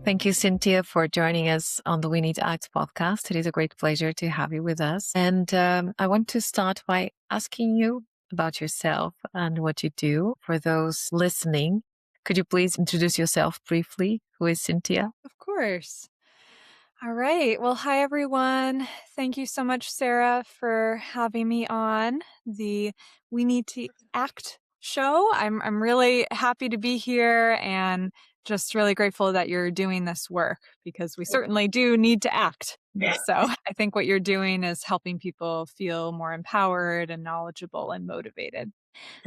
Thank you, Cynthia, for joining us on the We Need to Act podcast. It is a great pleasure to have you with us. And I want to start by asking you about yourself and what you do. For those listening, could you please introduce yourself briefly? Who is Cynthia? Of course. All right. Well, hi, everyone. Thank you so much, Sarah, for having me on the We Need to Act show. I'm really happy to be here and just really grateful that you're doing this work because we certainly do need to act. So I think what you're doing is helping people feel more empowered and knowledgeable and motivated.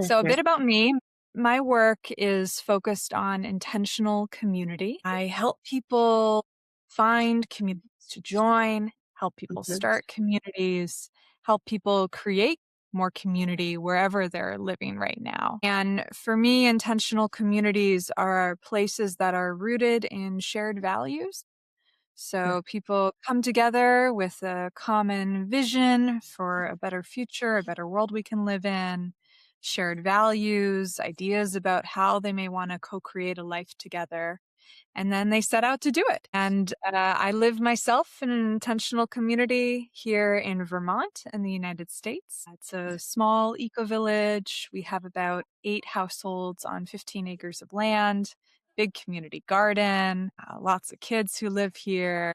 So, a bit about me. My work is focused on intentional community. I help people find communities to join, help people start communities, help people create more community wherever they're living right now. And for me, intentional communities are places that are rooted in shared values. So people come together with a common vision for a better future, a better world we can live in, shared values, ideas about how they may want to co-create a life together. And then they set out to do it. And I live myself in an intentional community here in Vermont in the United States. It's a small eco-village. We have about 8 households on 15 acres of land, big community garden, lots of kids who live here.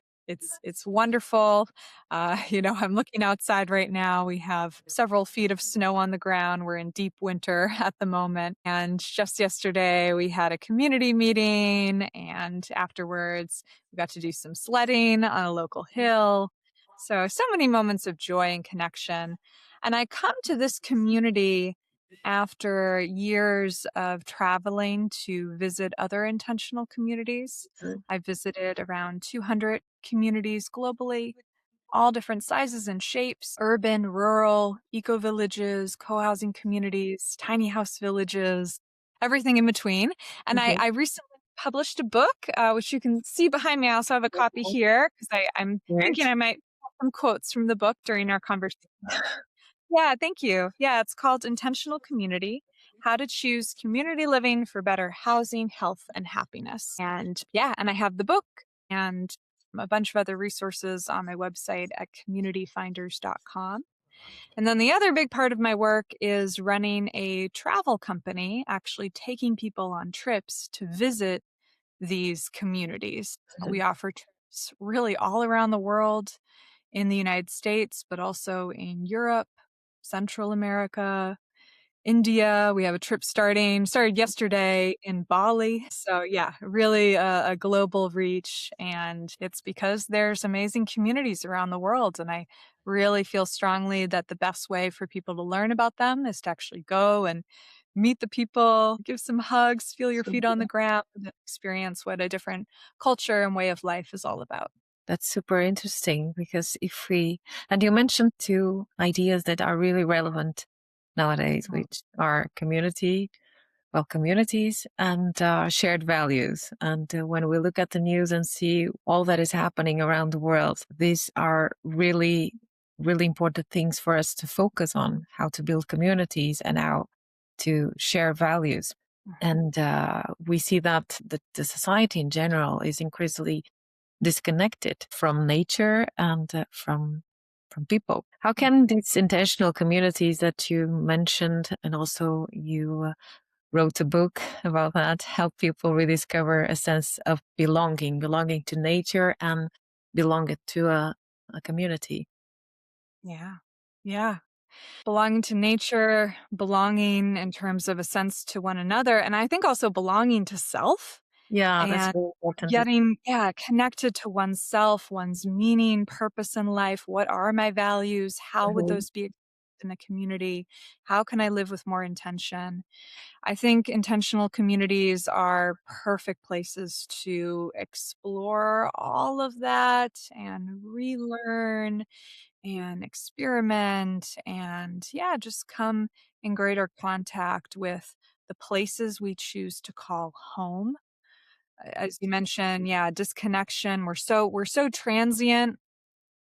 It's wonderful. I'm looking outside right now. We have several feet of snow on the ground. We're in deep winter at the moment. And just yesterday, we had a community meeting. And afterwards, we got to do some sledding on a local hill. So many moments of joy and connection. And I come to this community after years of traveling to visit other intentional communities. I visited around 200 communities globally, all different sizes and shapes, urban, rural, eco-villages, co-housing communities, tiny house villages, everything in between. And I recently published a book, which you can see behind me. I also have a copy here because I'm thinking I might have some quotes from the book during our conversation. Yeah, thank you. Yeah, it's called Intentional Community: How to Choose Community Living for Better Housing, Health, and Happiness. And I have the book and a bunch of other resources on my website at communityfinders.com. And then the other big part of my work is running a travel company, actually taking people on trips to visit these communities. We offer trips really all around the world, in the United States, but also in Europe, Central America, India. We have a trip started yesterday in Bali. So yeah, really a global reach. And it's because there's amazing communities around the world. And I really feel strongly that the best way for people to learn about them is to actually go and meet the people, give some hugs, feel your feet on the ground, and experience what a different culture and way of life is all about. That's super interesting because and you mentioned two ideas that are really relevant nowadays, which are communities and shared values. And when we look at the news and see all that is happening around the world, these are really, really important things for us to focus on: how to build communities and how to share values. And we see that the society in general is increasingly disconnected from nature and from people. How can these intentional communities that you mentioned, and also you wrote a book about that, help people rediscover a sense of belonging to nature and belonging to a community? Yeah. Yeah. Belonging to nature, belonging in terms of a sense to one another, and I think also belonging to self Yeah, that's and very important. getting, connected to oneself, one's meaning, purpose in life. What are my values? How would Mhm. those be in the community? How can I live with more intention? I think intentional communities are perfect places to explore all of that and relearn and experiment and just come in greater contact with the places we choose to call home. As you mentioned, disconnection. We're so transient.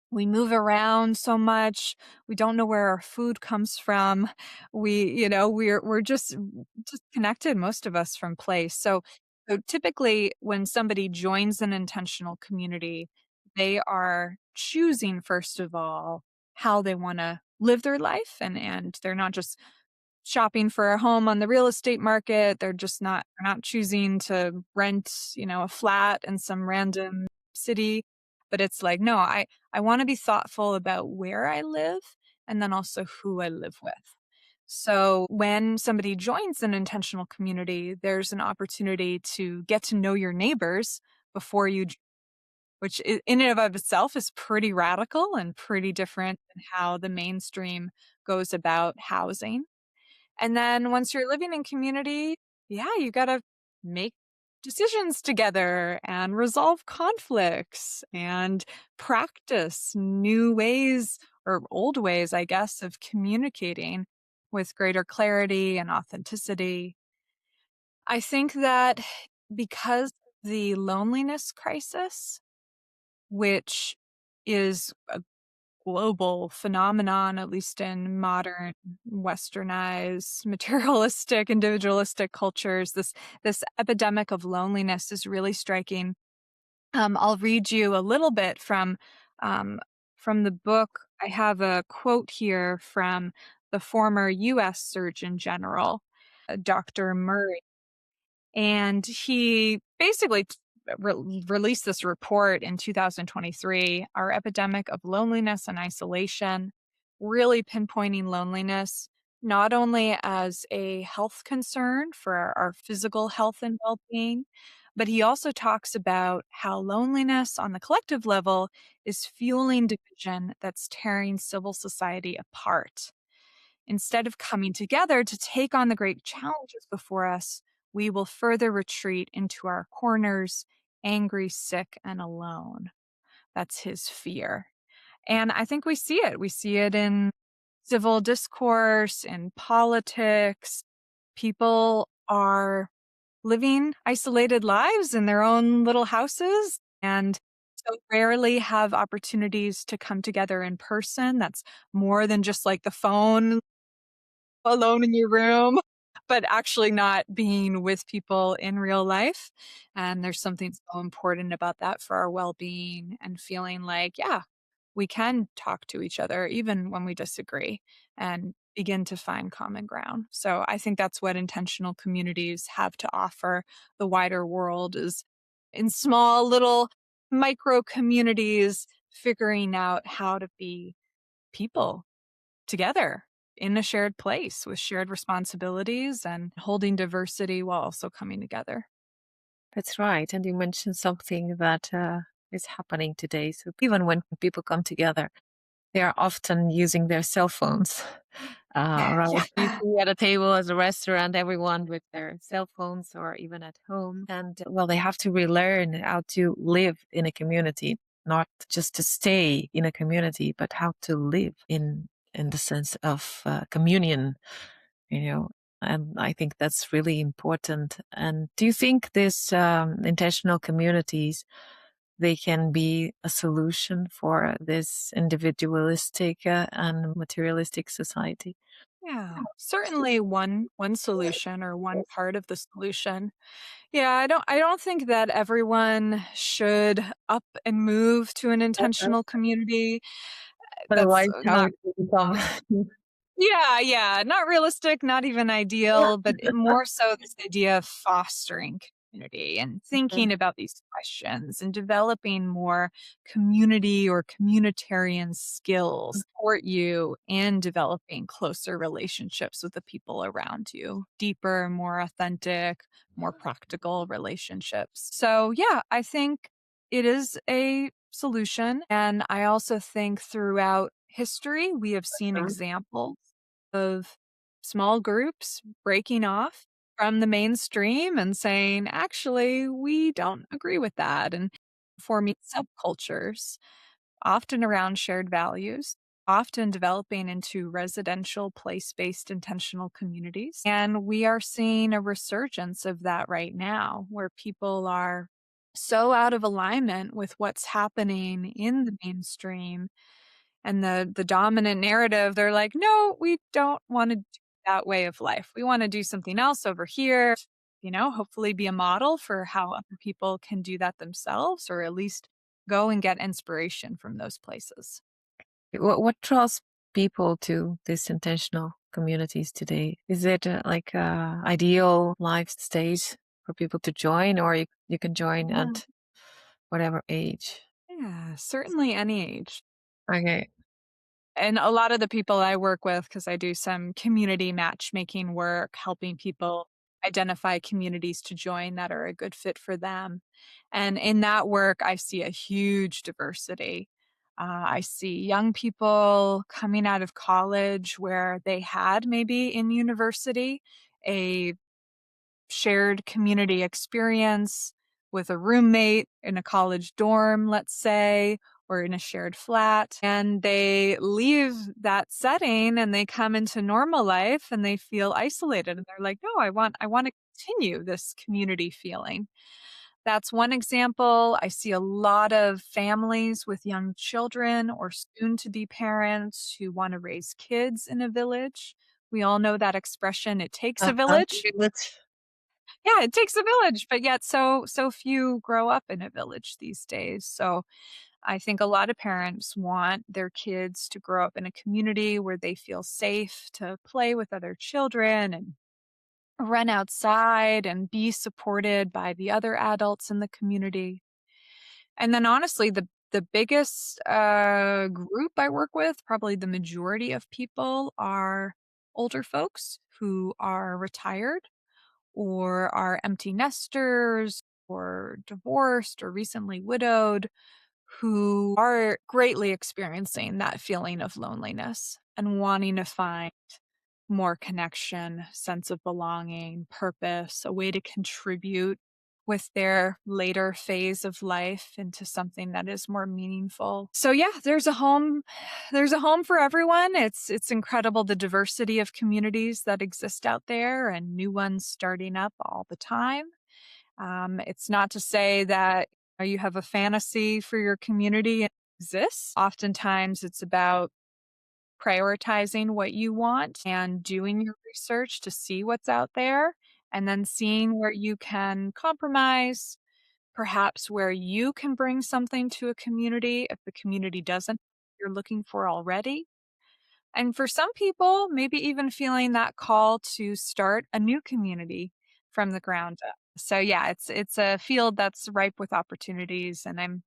We move around so much. We don't know where our food comes from. We're just disconnected, most of us, from place. So So typically, when somebody joins an intentional community, they are choosing, first of all, how they want to live their life. And they're not just shopping for a home on the real estate market. They're not choosing to rent, a flat in some random city. But it's like, no, I want to be thoughtful about where I live and then also who I live with. So when somebody joins an intentional community, there's an opportunity to get to know your neighbors before you, which in and of itself is pretty radical and pretty different than how the mainstream goes about housing. And then once you're living in community, yeah, you got to make decisions together and resolve conflicts and practice new ways or old ways, I guess, of communicating with greater clarity and authenticity. I think that because the loneliness crisis, which is a global phenomenon, at least in modern westernized, materialistic, individualistic cultures. This epidemic of loneliness is really striking. I'll read you a little bit um, from the book. I have a quote here from the former U.S. Surgeon General, Dr. Murray, and he basically released this report in 2023, Our Epidemic of Loneliness and Isolation, really pinpointing loneliness not only as a health concern for our physical health and well being, but he also talks about how loneliness on the collective level is fueling division that's tearing civil society apart. Instead of coming together to take on the great challenges before us, we will further retreat into our corners, angry, sick, and alone. That's his fear. And I think we see it. We see it in civil discourse, in politics. People are living isolated lives in their own little houses and so rarely have opportunities to come together in person. That's more than just like the phone alone in your room, but actually not being with people in real life. And there's something so important about that for our well being and feeling like, yeah, we can talk to each other even when we disagree and begin to find common ground. So I think that's what intentional communities have to offer the wider world is in small little micro communities figuring out how to be people together in a shared place with shared responsibilities and holding diversity while also coming together. That's right. And you mentioned something that is happening today. So even when people come together, they are often using their cell phones. Right. Yeah. You see at a table as a restaurant, everyone with their cell phones or even at home. And well, they have to relearn how to live in a community, not just to stay in a community, but how to live in the sense of communion, you know. And I think that's really important. And do you think this intentional communities they can be a solution for this individualistic and materialistic society? Yeah. Certainly one solution or one part of the solution. Yeah, I don't think that everyone should up and move to an intentional community. That's Otherwise, how not it will become? Yeah, not realistic, not even ideal, but more so this idea of fostering community and thinking about these questions and developing more community or communitarian skills support you in developing closer relationships with the people around you, deeper, more authentic, more practical relationships. So, yeah, I think it is a solution. And I also think throughout history, we have seen examples of small groups breaking off from the mainstream and saying, actually, we don't agree with that, and forming subcultures, often around shared values, often developing into residential, place based intentional communities. And we are seeing a resurgence of that right now, where people are so out of alignment with what's happening in the mainstream and the dominant narrative, they're like, "No, we don't wanna do that way of life. We wanna do something else over here." hopefully be a model for how other people can do that themselves, or at least go and get inspiration from those places. What draws people to these intentional communities today? Is it like a ideal life stage for people to join, or you can join Yeah. at whatever age? Yeah, certainly any age. Okay. And a lot of the people I work with, because I do some community matchmaking work, helping people identify communities to join that are a good fit for them. And in that work, I see a huge diversity. I see young people coming out of college where they had maybe in university a shared community experience with a roommate in a college dorm, let's say, or in a shared flat. And they leave that setting and they come into normal life and they feel isolated. And they're like, no, I want to continue this community feeling. That's one example. I see a lot of families with young children or soon to be parents who want to raise kids in a village. We all know that expression, it takes a village. Village. Yeah, it takes a village, but yet so few grow up in a village these days. So I think a lot of parents want their kids to grow up in a community where they feel safe to play with other children and run outside and be supported by the other adults in the community. And then honestly, the biggest group I work with, probably the majority of people, are older folks who are retired or are empty nesters or divorced or recently widowed, who are greatly experiencing that feeling of loneliness and wanting to find more connection, sense of belonging, purpose, a way to contribute with their later phase of life into something that is more meaningful. So yeah, there's a home for everyone. It's incredible the diversity of communities that exist out there and new ones starting up all the time. It's not to say that you have a fantasy for your community and it exists. Oftentimes it's about prioritizing what you want and doing your research to see what's out there, and then seeing where you can compromise, perhaps where you can bring something to a community if the community doesn't you're looking for already. And for some people, maybe even feeling that call to start a new community from the ground up. So yeah, it's a field that's ripe with opportunities, and I'm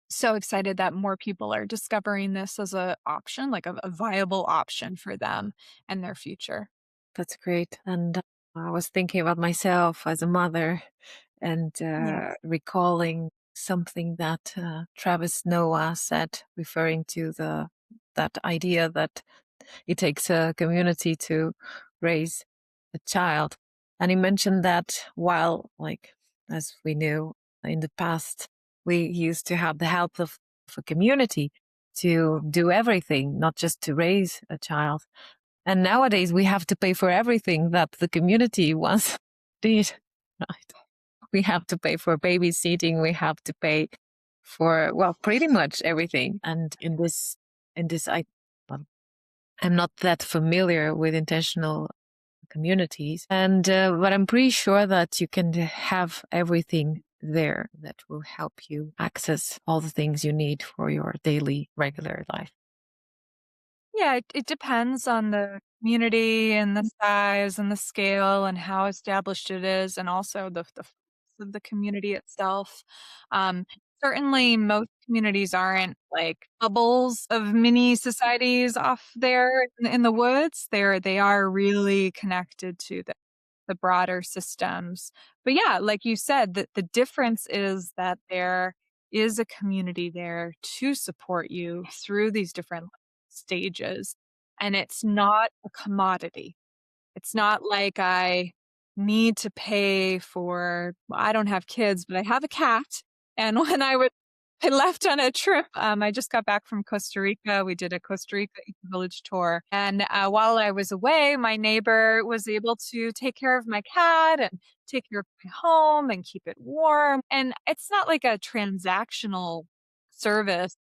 so excited that more people are discovering this as a option, like a viable option for them and their future. That's great. And I was thinking about myself as a mother and Yeah. recalling something that Travis Noah said, referring to the that idea that it takes a community to raise a child. And he mentioned that while, like, as we knew in the past, we used to have the help of a community to do everything, not just to raise a child. And nowadays we have to pay for everything that the community once did, right? We have to pay for babysitting. We have to pay for, well, pretty much everything. And well, I'm not that familiar with intentional communities. And, but I'm pretty sure that you can have everything there that will help you access all the things you need for your daily, regular life. Yeah, it depends on the community and the size and the scale and how established it is, and also the focus of the community itself. Um, Certainly, most communities aren't like bubbles of mini societies off there in the woods. They are really connected to the broader systems. But yeah, like you said, the difference is that there is a community there to support you through these different stages. And it's not a commodity. It's not like I need to pay for, well, I don't have kids, but I have a cat. And I left on a trip. I just got back from Costa Rica. We did a Costa Rica eco-village tour. And while I was away, my neighbor was able to take care of my cat and take care of my home and keep it warm. And it's not like a transactional service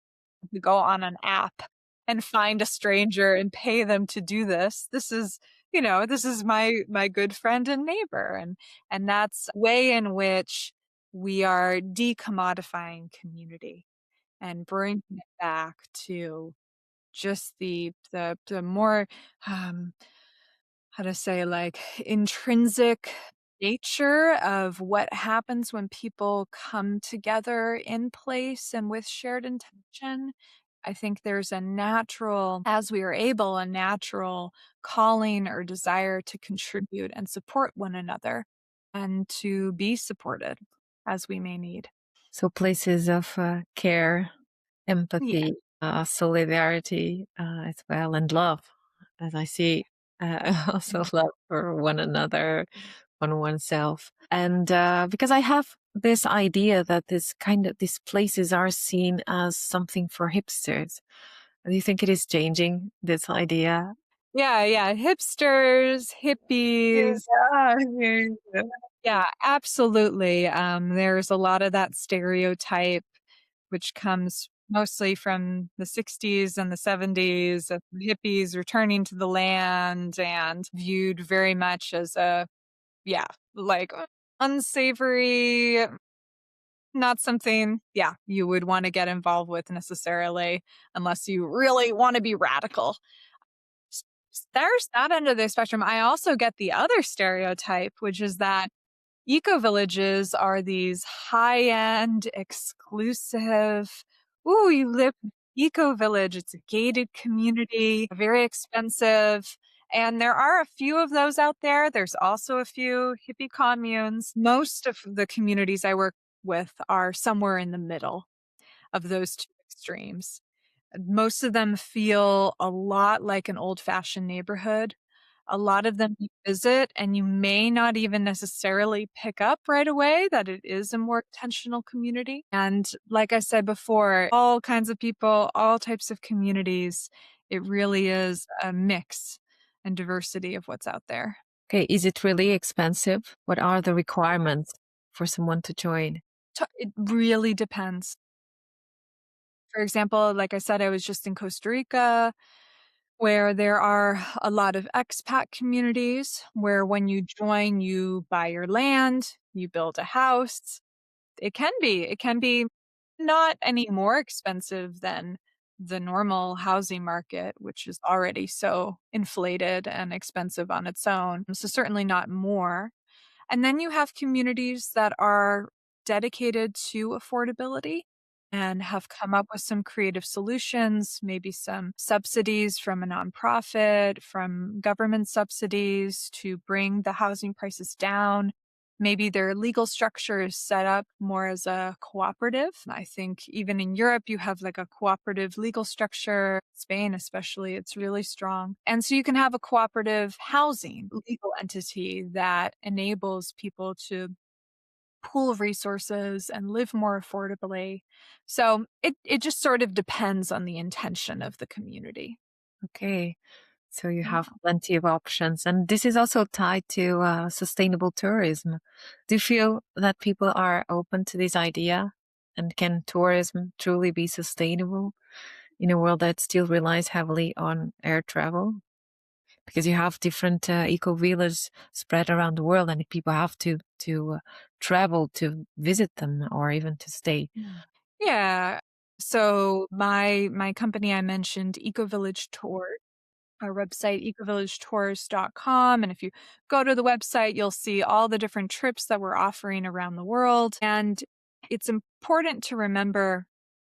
to go on an app and find a stranger and pay them to do this. This is this is my good friend and neighbor. And that's a way in which we are decommodifying community and bringing it back to just the more, um, how to say, like, intrinsic nature of what happens when people come together in place and with shared intention. I think there's a natural, as we are able, a natural calling or desire to contribute and support one another and to be supported as we may need. So places of care, Yeah. empathy, solidarity as well, and love, as I see, also love for one another, on oneself. And because I have this idea that these places are seen as something for hipsters. Do you think it is changing, this idea? Yeah, yeah. Hipsters, hippies. Yeah, yeah. Yeah, absolutely. There's a lot of that stereotype, which comes mostly from the 60s and the 70s of hippies returning to the land and viewed very much as yeah, like unsavory, not something, yeah, you would want to get involved with necessarily unless you really want to be radical. There's that end of the spectrum. I also get the other stereotype, which is that ecovillages are these high-end, exclusive, "Ooh, you live in an eco-village, it's a gated community, very expensive," and there are a few of those out there. There's also a few hippie communes. Most of the communities I work with are somewhere in the middle of those 2 extremes. Most of them feel a lot like an old-fashioned neighborhood. A lot of them you visit, and you may not even necessarily pick up right away that it is a more intentional community. And like I said before, all kinds of people, all types of communities. It really is a mix and diversity of what's out there. Okay, is it really expensive? What are the requirements for someone to join? It really depends. For example, like I said, I was just in Costa Rica, where there are a lot of expat communities where when you join, you buy your land, you build a house. It can be not any more expensive than the normal housing market, which is already so inflated and expensive on its own. So certainly not more. And then you have communities that are dedicated to affordability and have come up with some creative solutions, maybe some subsidies from a nonprofit, from government subsidies to bring the housing prices down. Maybe their legal structure is set up more as a cooperative. I think even in Europe, you have like a cooperative legal structure. Spain, especially, it's really strong. And so you can have a cooperative housing legal entity that enables people to pool resources and live more affordably. So it just sort of depends on the intention of the community. Okay. So you Yeah. have plenty of options. And this is also tied to sustainable tourism. Do you feel that people are open to this idea? And can tourism truly be sustainable in a world that still relies heavily on air travel? Because you have different eco villages spread around the world, and people have to travel to visit them or even to stay. Yeah. So my company I mentioned, Ecovillage Tours, our website, ecovillagettours.com. And if you go to the website, you'll see all the different trips that we're offering around the world. And it's important to remember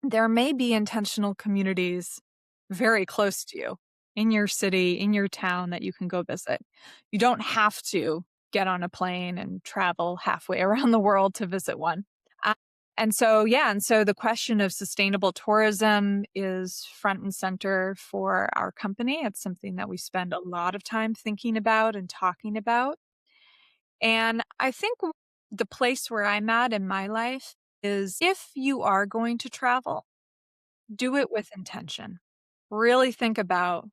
there may be intentional communities very close to you in your city, in your town that you can go visit. You don't have to get on a plane and travel halfway around the world to visit one. And so, yeah, and so the question of sustainable tourism is front and center for our company. It's something that we spend a lot of time thinking about and talking about. And I think the place where I'm at in my life is if you are going to travel, do it with intention. Really think about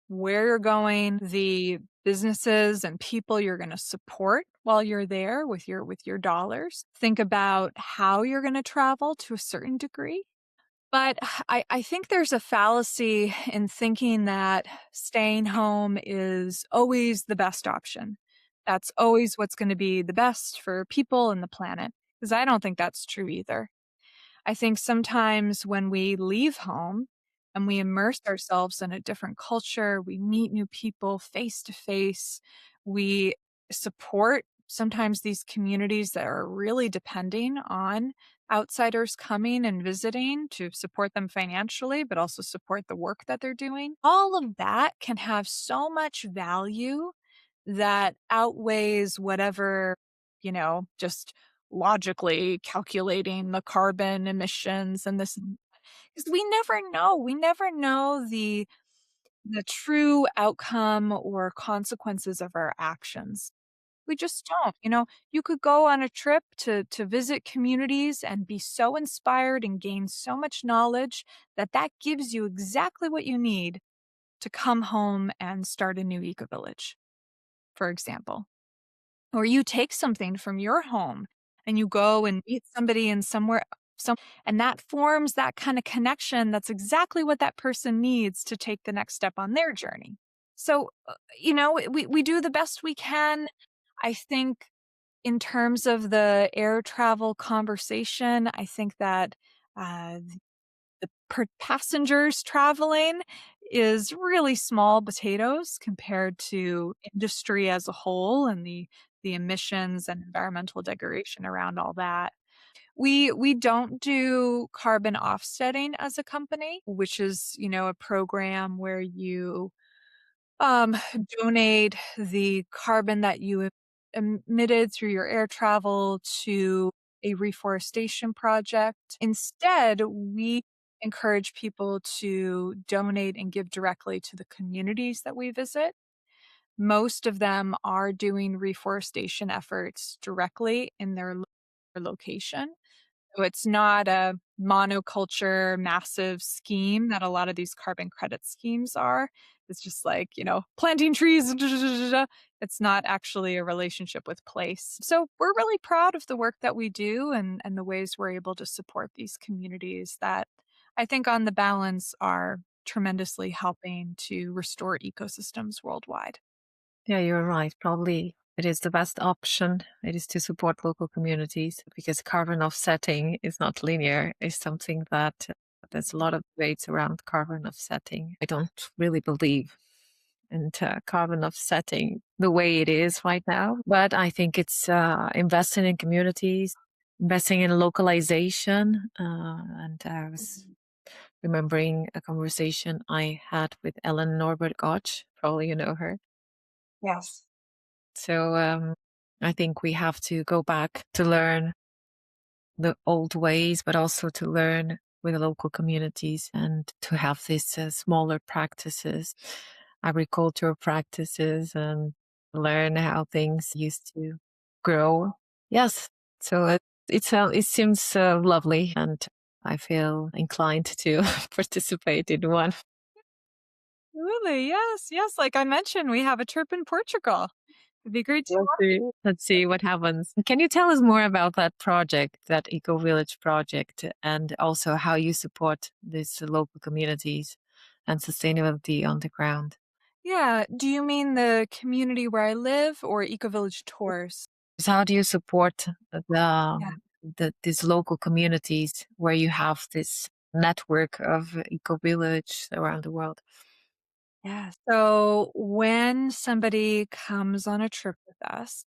where you're going, the businesses and people you're going to support while you're there with your dollars. Think about how you're going to travel to a certain degree. But I think there's a fallacy in thinking that staying home is always the best option. That's always what's going to be the best for people and the planet. Because I don't think that's true either. I think sometimes when we leave home and we immerse ourselves in a different culture, we meet new people face to face, we support sometimes these communities that are really depending on outsiders coming and visiting to support them financially, but also support the work that they're doing. All of that can have so much value that outweighs whatever, just logically calculating the carbon emissions and this, because we never know. We never know the true outcome or consequences of our actions. We just don't. You could go on a trip to visit communities and be so inspired and gain so much knowledge that that gives you exactly what you need to come home and start a new eco village, for example. Or you take something from your home and you go and meet somebody in and that forms that kind of connection. That's exactly what that person needs to take the next step on their journey. So, we do the best we can. I think in terms of the air travel conversation, I think that uh, the passengers traveling is really small potatoes compared to industry as a whole and the emissions and environmental degradation around all that. We don't do carbon offsetting as a company, which is, a program where you um, donate the carbon that you emitted through your air travel to a reforestation project. Instead, we encourage people to donate and give directly to the communities that we visit. Most of them are doing reforestation efforts directly in their location. So it's not a monoculture massive scheme that a lot of these carbon credit schemes are. It's just like, planting trees. It's not actually a relationship with place. So we're really proud of the work that we do and the ways we're able to support these communities that I think on the balance are tremendously helping to restore ecosystems worldwide. Yeah, you're right. Probably it is the best option. It is to support local communities because carbon offsetting is not linear. It's something that there's a lot of debates around carbon offsetting. I don't really believe in carbon offsetting the way it is right now, but I think it's investing in communities, investing in localization. And I was remembering a conversation I had with Ellen Norbert Gotch. Probably you know her. Yes. So I think we have to go back to learn the old ways, but also to learn with the local communities and to have these smaller practices, agricultural practices, and learn how things used to grow. Yes. So it seems lovely, and I feel inclined to participate in one. Absolutely. Yes. Yes. Like I mentioned, we have a trip in Portugal. It'd be great to. Let's see what happens. Can you tell us more about that project, that Eco Village project, and also how you support these local communities and sustainability on the ground? Yeah. Do you mean the community where I live or Ecovillage Tours? So how do you support Yeah. these local communities where you have this network of Eco Village around the world? Yeah. So when somebody comes on a trip with us,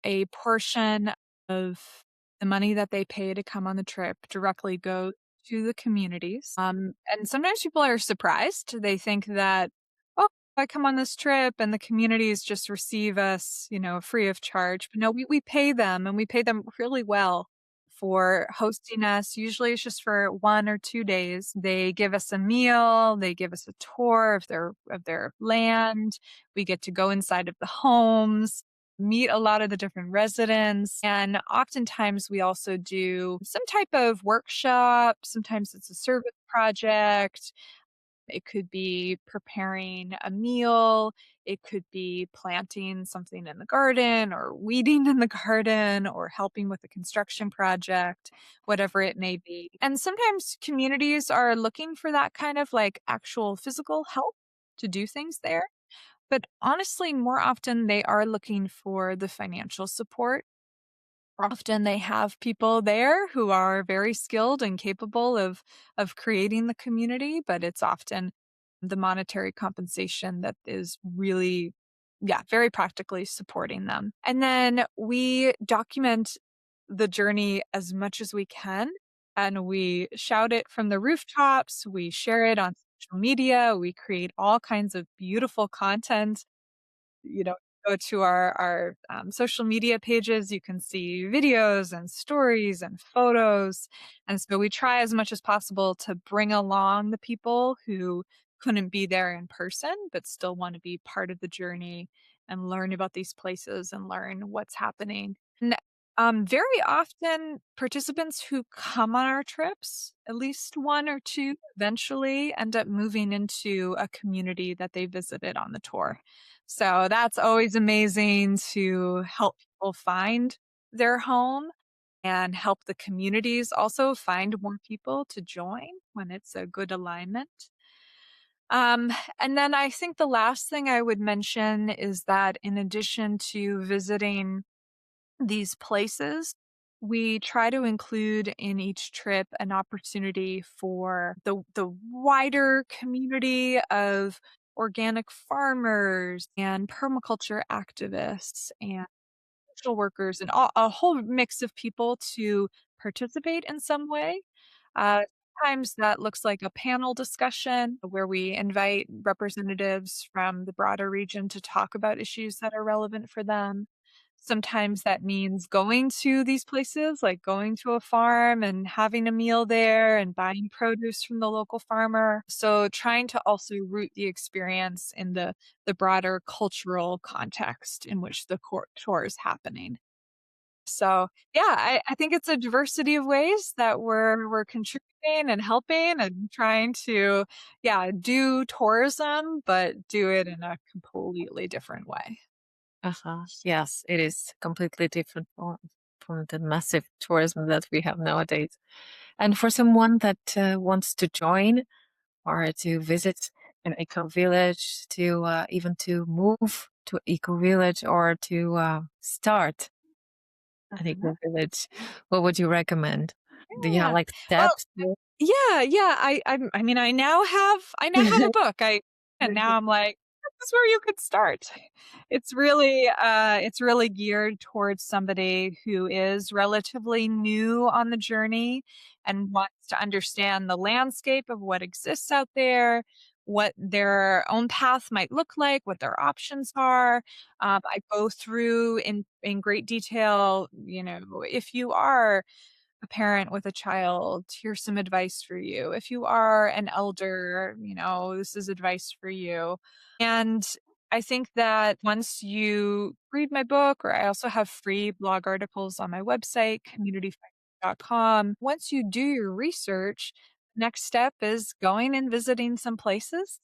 a portion of the money that they pay to come on the trip directly goes to the communities. And sometimes people are surprised. They think that, oh, I come on this trip and the communities just receive us, free of charge. But no, we pay them and we pay them really well for hosting us. Usually it's just for 1 or 2 days. They give us a meal, they give us a tour of their land. We get to go inside of the homes, meet a lot of the different residents. And oftentimes we also do some type of workshop. Sometimes it's a service project. It could be preparing a meal. It could be planting something in the garden or weeding in the garden or helping with a construction project, whatever it may be. And sometimes communities are looking for that kind of like actual physical help to do things there. But honestly, more often they are looking for the financial support. Often they have people there who are very skilled and capable of creating the community, but it's often the monetary compensation that is really, yeah, very practically supporting them. And then we document the journey as much as we can, and we shout it from the rooftops, we share it on social media, we create all kinds of beautiful content. You know, go to our social media pages, you can see videos and stories and photos, and so we try as much as possible to bring along the people who couldn't be there in person, but still wanna be part of the journey and learn about these places and learn what's happening. And, very often, participants who come on our trips, at least 1 or 2 eventually end up moving into a community that they visited on the tour. So that's always amazing to help people find their home and help the communities also find more people to join when it's a good alignment. Um, and then I think the last thing I would mention is that in addition to visiting these places, we try to include in each trip an opportunity for the wider community of organic farmers and permaculture activists and social workers and a whole mix of people to participate in some way. Uh, Sometimes that looks like a panel discussion where we invite representatives from the broader region to talk about issues that are relevant for them. Sometimes that means going to these places, like going to a farm and having a meal there and buying produce from the local farmer. So trying to also root the experience in the broader cultural context in which the tour is happening. So, yeah, I think it's a diversity of ways that we're contributing and helping and trying to, yeah, do tourism, but do it in a completely different way. Uh-huh. Yes, it is completely different from the massive tourism that we have nowadays. And for someone that wants to join or to visit an eco village, to even to move to eco village or to start an Uh-huh. eco village, what would you recommend? Do you have Yeah. like Well, steps? yeah, yeah, I mean, I now have a book. I and now I'm like, "This is where you could start." It's really geared towards somebody who is relatively new on the journey and wants to understand the landscape of what exists out there, what their own path might look like, what their options are. I go through in great detail, if you are a parent with a child, here's some advice for you. If you are an elder, this is advice for you. And I think that once you read my book, or I also have free blog articles on my website, communityfinders.com. Once you do your research, next step is going and visiting some places.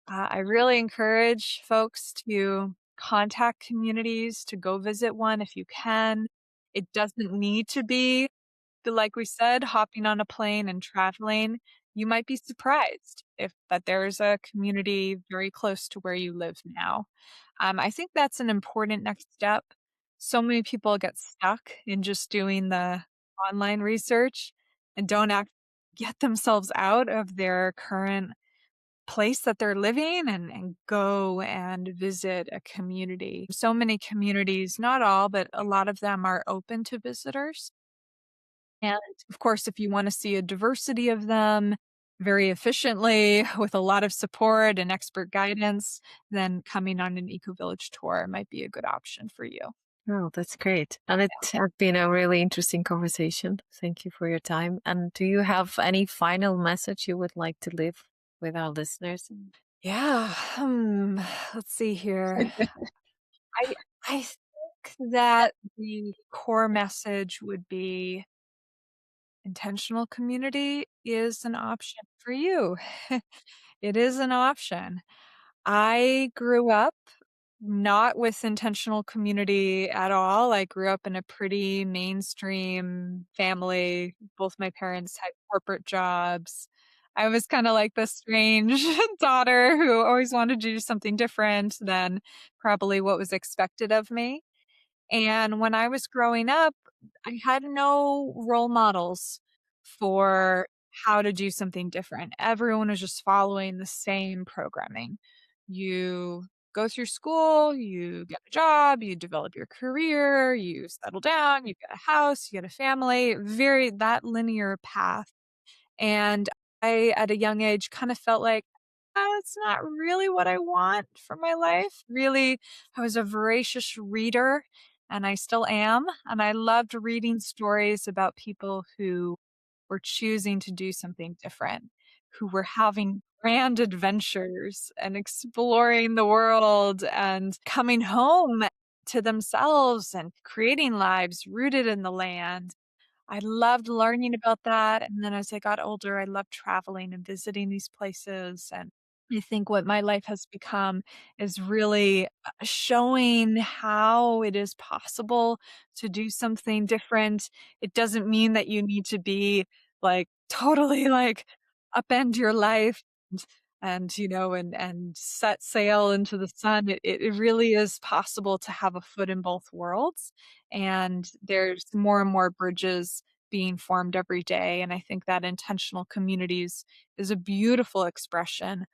I really encourage folks to contact communities, to go visit one if you can. It doesn't need to be like we said, hopping on a plane and traveling, you might be surprised if that there's a community very close to where you live now. I think that's an important next step. So many people get stuck in just doing the online research and don't get themselves out of their current place that they're living and go and visit a community. So many communities, not all, but a lot of them are open to visitors. And of course, if you want to see a diversity of them very efficiently with a lot of support and expert guidance, then coming on an eco village tour might be a good option for you. Oh, that's great. And it has been a really interesting conversation. Thank you for your time. And do you have any final message you would like to leave with our listeners? Yeah. Let's see here. I I think that the core message would be intentional community is an option for you. It is an option. I grew up not with intentional community at all. I grew up in a pretty mainstream family. Both my parents had corporate jobs. I was kinda like the strange daughter who always wanted to do something different than probably what was expected of me. And when I was growing up, I had no role models for how to do something different. Everyone was just following the same programming. You go through school, you get a job, you develop your career, you settle down, you get a house, you get a family, very that linear path. And I, at a young age, kind of felt like, it's not really what I want for my life." Really, I was a voracious reader, and I still am, and I loved reading stories about people who were choosing to do something different, who were having grand adventures and exploring the world and coming home to themselves and creating lives rooted in the land. I loved learning about that, and then as I got older, I loved traveling and visiting these places, and I think what my life has become is really, showing how it is possible to do something different. It doesn't mean that you need to be, like, totally, like, upend your life and set sail into the sun. It really is possible to have a foot in both worlds, and there's more and more bridges being formed every day, and I think that intentional communities is a beautiful expression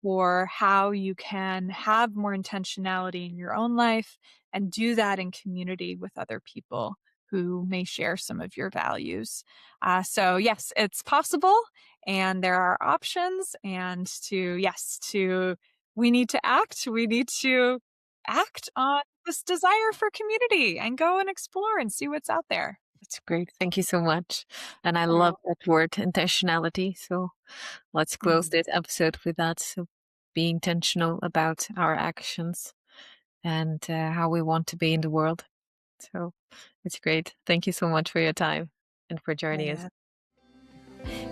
for how you can have more intentionality in your own life and do that in community with other people who may share some of your values. So yes, it's possible and there are options and we need to act. We need to act on this desire for community and go and explore and see what's out there. That's great. Thank you so much. And I love Oh, that word, intentionality. So let's close mhm. this episode with that. So be intentional about our actions and how we want to be in the world. So it's great. Thank you so much for your time and for joining us. Yeah.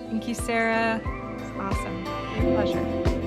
Thank you, Sarah. It's awesome. Great pleasure.